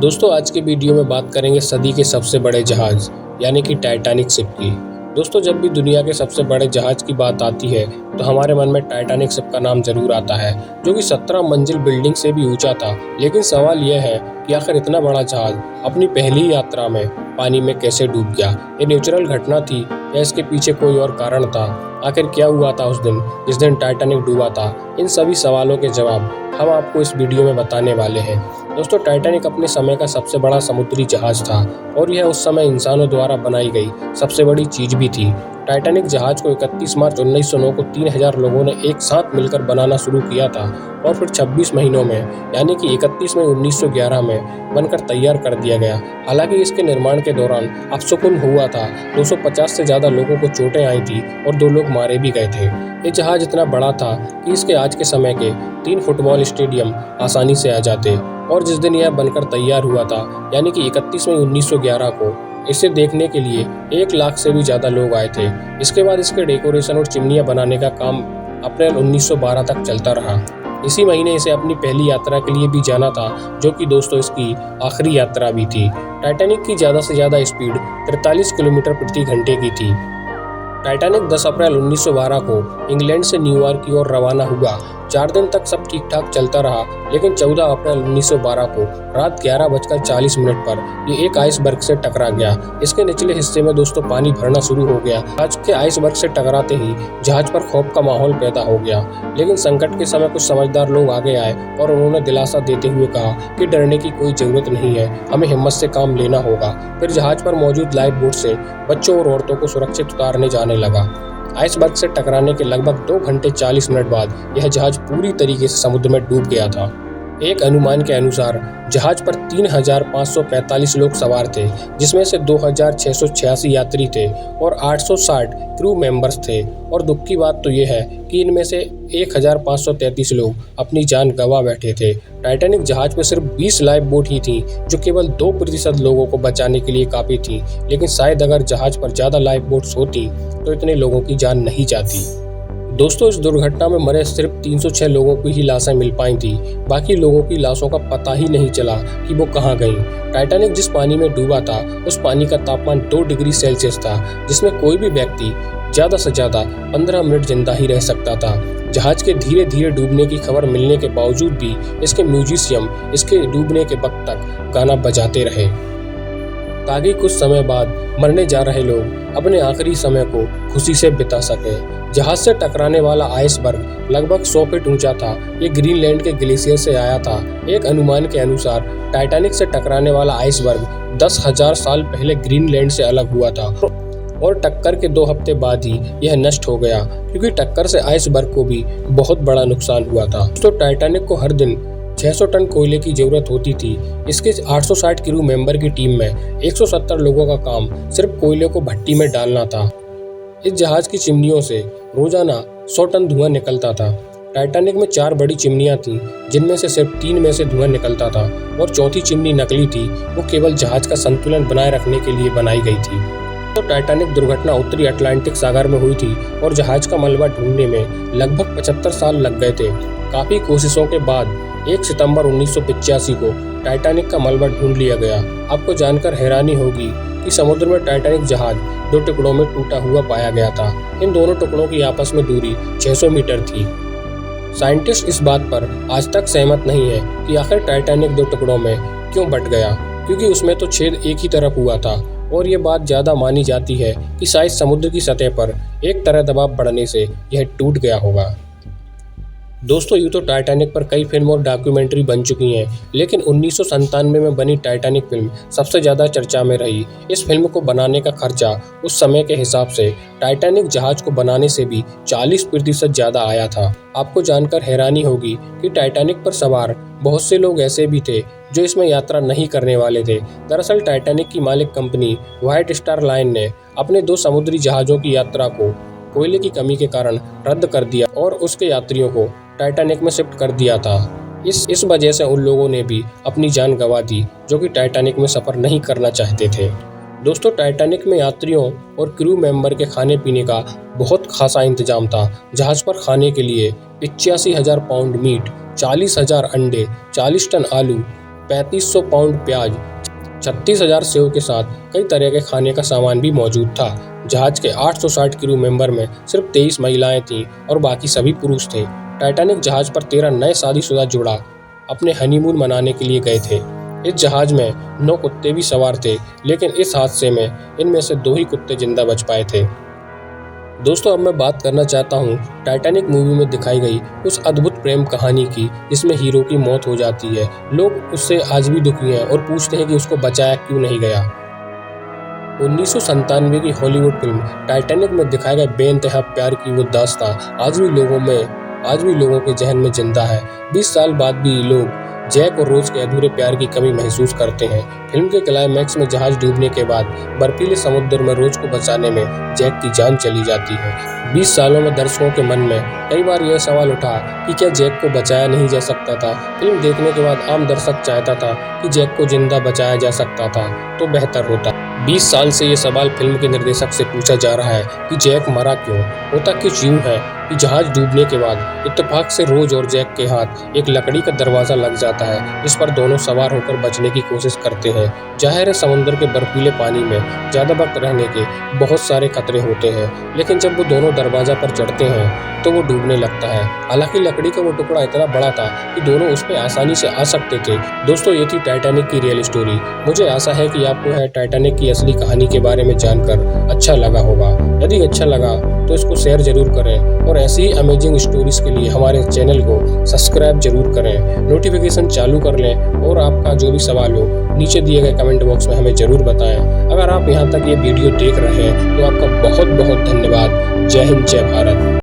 दोस्तों आज के वीडियो में बात करेंगे सदी के सबसे बड़े जहाज यानी कि टाइटैनिक शिप की। दोस्तों जब भी दुनिया के सबसे बड़े जहाज की बात आती है तो हमारे मन में टाइटैनिक शिप का नाम जरूर आता है, जो कि 17 मंजिल बिल्डिंग से भी ऊंचा था। लेकिन सवाल यह है कि आखिर इतना बड़ा जहाज अपनी पहली यात्रा में पानी में कैसे डूब गया। ये नेचुरल घटना थी या इसके पीछे कोई और कारण था? आखिर क्या हुआ था उस दिन जिस दिन टाइटैनिक डूबा था? इन सभी सवालों के जवाब हम आपको इस वीडियो में बताने वाले हैं। दोस्तों टाइटैनिक अपने समय का सबसे बड़ा समुद्री जहाज था और यह उस समय इंसानों द्वारा बनाई गई सबसे बड़ी चीज भी थी। टाइटैनिक जहाज को 31 मार्च 1909 को 3000 लोगों ने एक साथ मिलकर बनाना शुरू किया था और फिर 26 महीनों में यानी कि 31 मई 1911 में बनकर तैयार कर दिया गया। हालांकि इसके निर्माण के दौरान अपशकुन हुआ था। 250 से ज़्यादा लोगों को चोटें आई थी और 2 लोग मारे भी गए थे। ये जहाज इतना बड़ा था कि इसके आज के समय के 3 फुटबॉल स्टेडियम आसानी से आ जाते और जिस दिन यह बनकर तैयार हुआ था यानी कि 31 मई 1911 को इसे देखने के लिए 1 लाख से भी ज़्यादा लोग आए थे। इसके बाद इसके डेकोरेशन और चिमनियाँ बनाने का काम अप्रैल 1912 तक चलता रहा। इसी महीने इसे अपनी पहली यात्रा के लिए भी जाना था, जो कि दोस्तों इसकी आखिरी यात्रा भी थी। टाइटैनिक की ज़्यादा से ज़्यादा स्पीड 43 किलोमीटर प्रति घंटे की थी। टाइटैनिक 10 अप्रैल 1912 को इंग्लैंड से न्यूयॉर्क की ओर रवाना हुआ। 4 दिन तक सब ठीक ठाक चलता रहा, लेकिन 14 अप्रैल 1912 को रात 11:40 पर ये एक आइसबर्ग से टकरा गया। इसके निचले हिस्से में दोस्तों पानी भरना शुरू हो गया। जहाज के आइसबर्ग से टकराते ही जहाज पर खौफ का माहौल पैदा हो गया। लेकिन संकट के समय कुछ समझदार लोग आगे आए और उन्होंने दिलासा देते हुए कहा कि डरने की कोई जरूरत नहीं है, हमें हिम्मत से काम लेना होगा। फिर जहाज पर मौजूद लाइफ बोट से बच्चों और औरतों को सुरक्षित उतारने जाने लगा। आइसबर्ग से टकराने के लगभग 2 घंटे 40 मिनट बाद यह जहाज पूरी तरीके से समुद्र में डूब गया था। एक अनुमान के अनुसार जहाज पर 3545 लोग सवार थे, जिसमें से 2686 यात्री थे और 860 क्रू मेंबर्स थे। और दुख की बात तो यह है कि इनमें से 1533 लोग अपनी जान गंवा बैठे थे। टाइटैनिक जहाज में सिर्फ 20 लाइफ बोट ही थी, जो केवल 2% लोगों को बचाने के लिए काफ़ी थी। लेकिन शायद अगर जहाज पर ज़्यादा लाइफ बोट्स होती तो इतने लोगों की जान नहीं जाती। दोस्तों इस दुर्घटना में मरे सिर्फ 306 लोगों की ही लाशें मिल पाई थी। बाकी लोगों की लाशों का पता ही नहीं चला कि वो कहाँ गईं। टाइटैनिक जिस पानी में डूबा था उस पानी का तापमान 2 डिग्री सेल्सियस था, जिसमें कोई भी व्यक्ति ज़्यादा से ज़्यादा 15 मिनट जिंदा ही रह सकता था। जहाज के धीरे धीरे डूबने की खबर मिलने के बावजूद भी इसके म्यूजिशियम इसके डूबने के वक्त तक गाना बजाते रहे, ताकि कुछ समय बाद मरने जा रहे लोग अपने आखिरी समय को खुशी से बिता सकें। जहाज से टकराने वाला आइसबर्ग लगभग 100 फीट ऊंचा था। ये ग्रीनलैंड के ग्लेशियर से आया था। एक अनुमान के अनुसार टाइटैनिक से टकराने वाला आइसबर्ग 10,000 साल पहले ग्रीनलैंड से अलग हुआ था और टक्कर के 2 हफ्ते बाद ही यह नष्ट हो गया, क्योंकि टक्कर से आइसबर्ग को भी बहुत बड़ा नुकसान हुआ था। तो टाइटैनिक को हर दिन 600 टन कोयले की जरूरत होती थी। इसके 860 क्रू मेंबर की टीम में 170 लोगों का काम सिर्फ कोयले को भट्टी में डालना था। इस जहाज की चिमनियों से रोजाना 100 टन धुआं निकलता था। टाइटैनिक में 4 बड़ी चिमनियां थीं, जिनमें से सिर्फ 3 में से धुआं निकलता था और चौथी चिमनी नकली थी। वो केवल जहाज का संतुलन बनाए रखने के लिए बनाई गई थी। तो टाइटैनिक दुर्घटना उत्तरी अटलांटिक सागर में हुई थी और जहाज का मलबा ढूंढने में लगभग 75 साल लग गए थे। काफी कोशिशों के बाद 1 सितंबर 1985 को टाइटैनिक का मलबा ढूंढ लिया गया। आपको जानकर हैरानी होगी कि समुद्र में टाइटैनिक जहाज 2 टुकड़ों में टूटा हुआ पाया गया था। इन दोनों टुकड़ों की आपस में दूरी 600 मीटर थी। साइंटिस्ट इस बात पर आज तक सहमत नहीं है कि आखिर टाइटैनिक 2 टुकड़ों में क्यों बट गया, क्योंकि उसमें तो छेद एक ही तरफ हुआ था। और ये बात ज़्यादा मानी जाती है कि शायद समुद्र की सतह पर एक तरह दबाव बढ़ने से यह टूट गया होगा। दोस्तों यूँ तो टाइटैनिक पर कई फिल्म और डॉक्यूमेंट्री बन चुकी हैं, लेकिन 1997 में बनी टाइटैनिक फिल्म सबसे ज़्यादा चर्चा में रही। इस फिल्म को बनाने का खर्चा उस समय के हिसाब से टाइटैनिक जहाज को बनाने से भी 40% ज़्यादा आया था। आपको जानकर हैरानी होगी कि टाइटैनिक पर सवार बहुत से लोग ऐसे भी थे जो इसमें यात्रा नहीं करने वाले थे। दरअसल टाइटैनिक की मालिक कंपनी व्हाइट स्टार लाइन ने अपने 2 समुद्री जहाज़ों की यात्रा को कोयले की कमी के कारण रद्द कर दिया और उसके यात्रियों को टाइटैनिक में शिफ्ट कर दिया था। इस वजह से उन लोगों ने भी अपनी जान गंवा दी जो कि टाइटैनिक में सफ़र नहीं करना चाहते थे। दोस्तों टाइटैनिक में यात्रियों और क्रू मेंबर के खाने पीने का बहुत खासा इंतजाम था। जहाज पर खाने के लिए 85,000 पाउंड मीट, 40,000 अंडे, 40 टन आलू, 3500 पाउंड प्याज, 36,000 सेव के साथ कई तरह के खाने का सामान भी मौजूद था। जहाज के 860 क्रू मेंबर में सिर्फ 23 महिलाएं थीं और बाकी सभी पुरुष थे। टाइटैनिक जहाज पर 13 नए शादीशुदा जोड़ा अपने हनीमून मनाने के लिए गए थे। इस जहाज में 9 कुत्ते भी सवार थे, लेकिन इस हादसे में इनमें से 2 ही कुत्ते जिंदा बच पाए थे। दोस्तों, अब मैं बात करना चाहता हूँ टाइटैनिक मूवी में दिखाई गई उस अद्भुत प्रेम कहानी की जिसमें हीरो की मौत हो जाती है। लोग उससे आज भी दुखी हैं और पूछते हैं कि उसको बचाया क्यों नहीं गया। 1997 की हॉलीवुड फिल्म टाइटैनिक में दिखाए गए बेइंतहा प्यार की वो दास्तां आज भी लोगों के जहन में जिंदा है। 20 साल बाद भी लोग जैक और रोज के अधूरे प्यार की कमी महसूस करते हैं। फिल्म के क्लाइमैक्स में जहाज डूबने के बाद बर्फीले समुद्र में रोज को बचाने में जैक की जान चली जाती है। 20 सालों में दर्शकों के मन में कई बार यह सवाल उठा कि क्या जैक को बचाया नहीं जा सकता था। फिल्म देखने के बाद आम दर्शक चाहता था कि जैक को जिंदा बचाया जा सकता था तो बेहतर होता। 20 साल से ये सवाल फिल्म के निर्देशक से पूछा जा रहा है कि जैक मरा क्यों। होता कुछ यूं है कि जहाज डूबने के बाद इत्तेफाक से रोज और जैक के हाथ एक लकड़ी का दरवाजा लग जाता है, जिस पर दोनों सवार होकर बचने की कोशिश करते हैं। जाहिर है, समुद्र के बर्फीले पानी में ज्यादा वक्त रहने के बहुत सारे खतरे होते हैं, लेकिन जब वो दोनों दरवाजा पर चढ़ते हैं तो वो डूबने लगता है। हालांकि लकड़ी का वो टुकड़ा इतना बड़ा था कि दोनों उस पर आसानी से आ सकते थे। दोस्तों, ये थी टाइटैनिक की रियल स्टोरी। मुझे आशा है कि आपको है टाइटैनिक की असली कहानी के बारे में जानकर अच्छा लगा होगा। यदि अच्छा लगा तो इसको शेयर जरूर करें और ऐसी ही अमेजिंग स्टोरीज के लिए हमारे चैनल को सब्सक्राइब जरूर करें, नोटिफिकेशन चालू कर लें और आपका जो भी सवाल हो नीचे दिए गए कमेंट बॉक्स में हमें जरूर बताएं। अगर आप यहाँ तक ये वीडियो देख रहे हैं तो आपका बहुत बहुत धन्यवाद। जय हिंद, जय भारत।